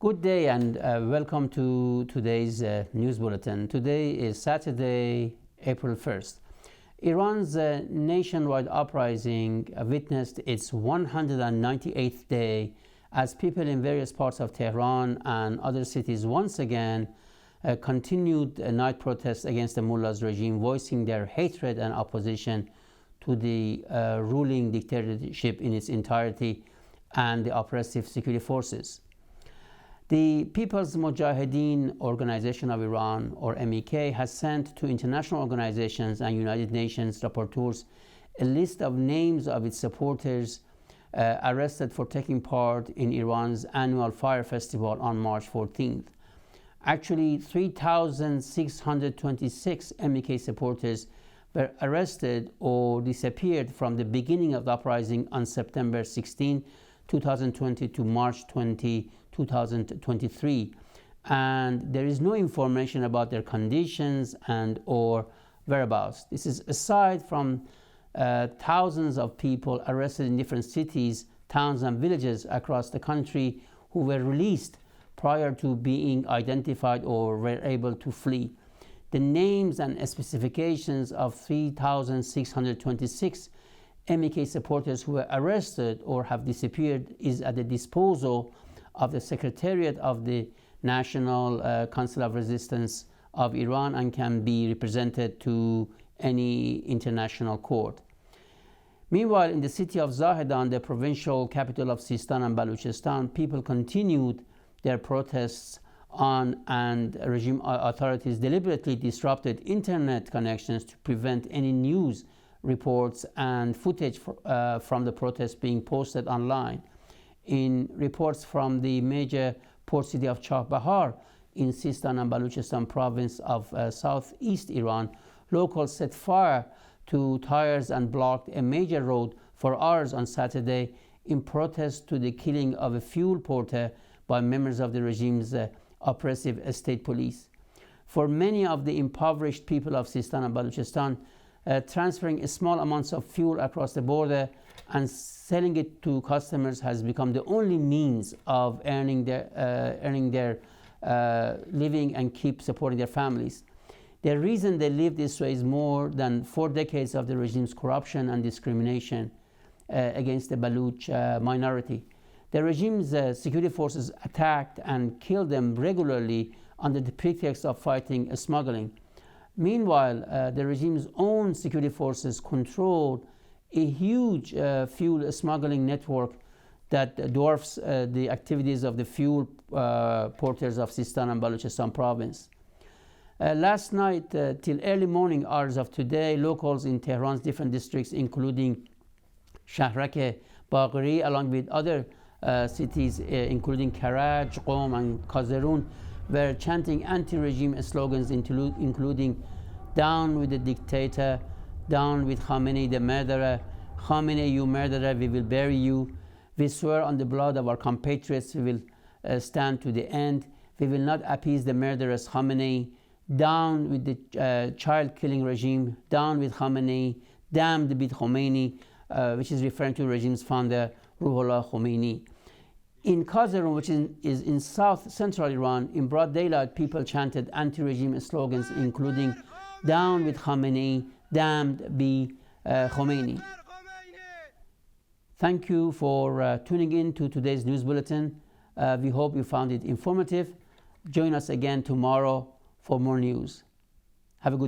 Good day and welcome to today's news bulletin. Today is Saturday, April 1st. Iran's nationwide uprising witnessed its 198th day as people in various parts of Tehran and other cities once again continued night protests against the mullah's regime, voicing their hatred and opposition to the ruling dictatorship in its entirety and the oppressive security forces. The People's Mujahedin Organization of Iran, or MEK, has sent to international organizations and United Nations rapporteurs a list of names of its supporters arrested for taking part in Iran's annual fire festival on March 14th. Actually, 3,626 MEK supporters were arrested or disappeared from the beginning of the uprising on September 16, 2020 to March 20, 2023, and there is no information about their conditions and or whereabouts. This is aside from thousands of people arrested in different cities, towns and villages across the country who were released prior to being identified or were able to flee. The names and specifications of 3,626 MEK supporters who were arrested or have disappeared is at the disposal of the Secretariat of the National Council of Resistance of Iran and can be represented to any international court. Meanwhile, in the city of Zahedan, the provincial capital of Sistan and Baluchistan, people continued their protests on, and regime authorities deliberately disrupted internet connections to prevent any news reports and footage from the protests being posted online. In reports from the major port city of Chabahar in Sistan and Baluchistan province of southeast Iran, locals set fire to tires and blocked a major road for hours on Saturday in protest to the killing of a fuel porter by members of the regime's oppressive state police. For many of the impoverished people of Sistan and Baluchistan, transferring small amounts of fuel across the border and selling it to customers has become the only means of earning their living and keep supporting their families. The reason they live this way is more than 4 decades of the regime's corruption and discrimination against the Baluch minority. The regime's security forces attacked and killed them regularly under the pretext of fighting smuggling. Meanwhile, the regime's own security forces controlled a huge fuel smuggling network that dwarfs the activities of the fuel porters of Sistan and Baluchistan province. Last night till early morning hours of today, locals in Tehran's different districts, including Shahrak Baghri, along with other cities including Karaj, Qom and Kazerun, were chanting anti-regime slogans including "Down with the dictator," "Down with Khamenei the murderer," "Khamenei, you murderer, we will bury you," "We swear on the blood of our compatriots we will stand to the end," "We will not appease the murderous Khamenei," "Down with the child-killing regime," "Down with Khamenei," "Damned be Khomeini," which is referring to the regime's founder Ruhollah Khomeini. In Kazerun, which is in south-central Iran, in broad daylight, people chanted anti-regime slogans including "Down with Khamenei," "Damned be Khomeini." Thank you for tuning in to today's news bulletin. We hope you found it informative. Join us again tomorrow for more news.